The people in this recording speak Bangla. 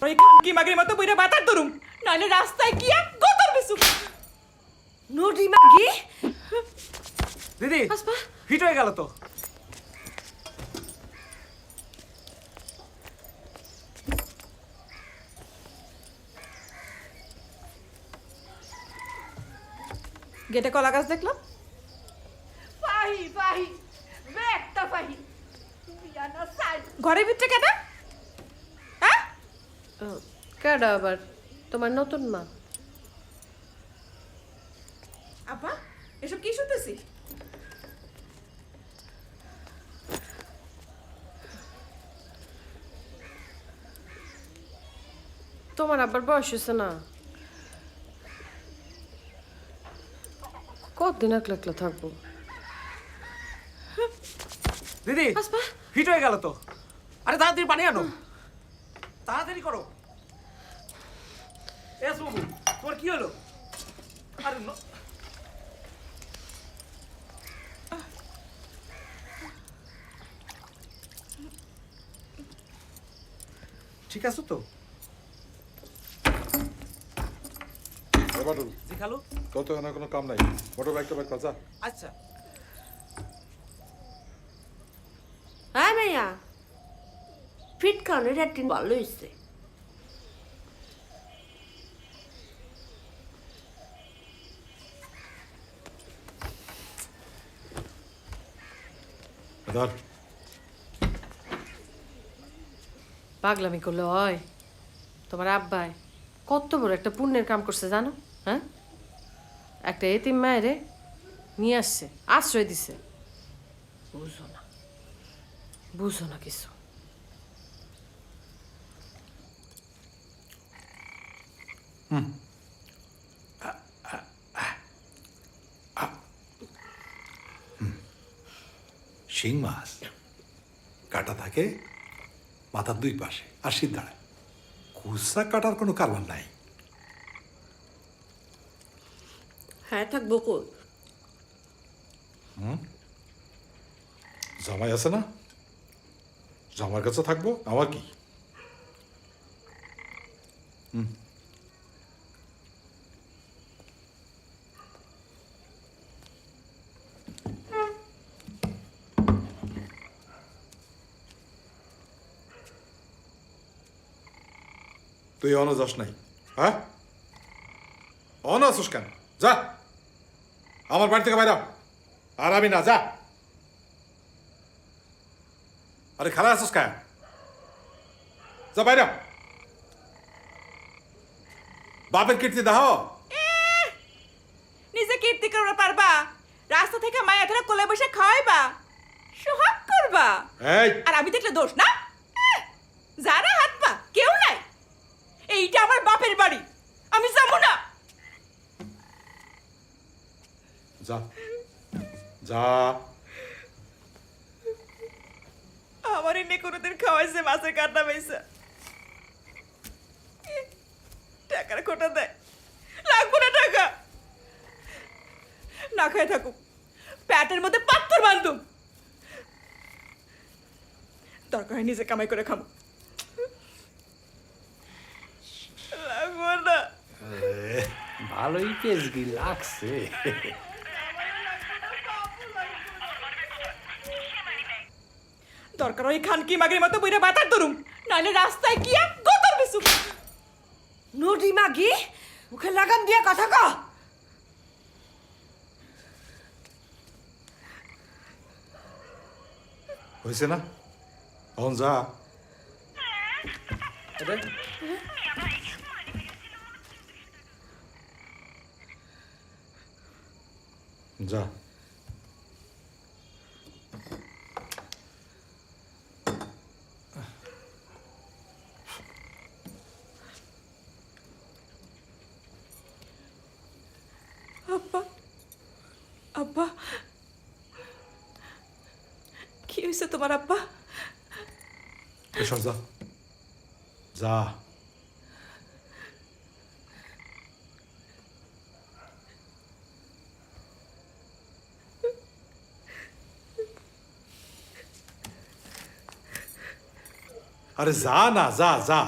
ওই খানকি মাগির মতো বইরা বাতার ধরুম, নাহলে রাস্তায় গিয়া গোতর বেসু। নদী মাগি দিদি আসমা হিট হয়ে গেল তো। গেটে কলা গাছ দেখলাম। পাহি পাহি একটা পাহি বিয়ানা সাই ঘরের ভিতরে কেটা? হ্যাঁ, কেডা আবার তোমার নতুন মা? আপা এসব কি শুনতেছি? তোমার আবার বয়স হয়েছে না, কতদিন একলা একলা থাকবো? দিদি আসমা হিট হয়ে গেল তো। আরে তাড়াতাড়ি পানি আনো, তাড়াতাড়ি করো। এস বাবু, তোমার কি হলো? আরে ঠিক আছে তো? বাটুল, জি খালু। তোর তো এখানে কোনো কাম নাই, মোটর বাইকটা বাইক কর যা। আচ্ছা হ্যাঁ মাইয়া ফিট খাওয়ানোর একদিন ভালো হয়েছে। ধর পাগলামি করলে হয়? তোমার আব্বাই কত বড় একটা পুণ্যের কাম করছে জানো? হ্যাঁ, একটা এতিম মায়েরে নিয়ে আসছে, আশ্রয় দিছে। বুঝো না, বুঝো না কিছু। শিং মাছ কাটা থাকে মাথার দুই পাশে আর শীত দাঁড়ায়, খুচরা কাটার কোনো কারবার নাই। হ্যাঁ থাকবো কই? জামাই আছে না, জামার কাছে থাকবো, আমার কি? তুই অন যাস নাই? হ্যাঁ, অন আসুস কেন? যা আমার বাড়ি থেকে বাইরে হ। আর আমি না, যা। আরে খারাপ আসুস কেন? যা বাইরে হ। বাপের কীর্তি দাহ। নিজে কীর্তি করবা পারবা? রাস্তা থেকে মায়া ধরে কোলে বসে খাওয়াইবা, সোহাগ করবা, এই আর আমি দেখলে দোষ না? যারা হাত পা কেউ নাই, এইটা আমার বাপের বাড়ি, আমি যাবো না। যা, যা। আমার এনে কোনোদিন খাওয়াইছে মাছের কাটা পয়সা, টাকার খোটা দেয়, লাগবো না টাকা, না খায় থাকুক, প্যাটের মধ্যে পাথর বান্ধুম, দরকার হয় নিজে কামাই করে খাবো, লাগবো না। ভালোই পেজগি লাগছে। দরকার ওই খানকি মাগির মতো বইরা বাতার ধরুম, নাহলে রাস্তায় গিয়া গোতর বেসু। নদী মাগি মুখে লাগাম দিয়া কথা ক। হয়েছে না, এখন যা। যা। আব্বা, আব্বা, কি হয়েছে তোমার আব্বা? এসব যা, যা। আরে যা না, যা যা।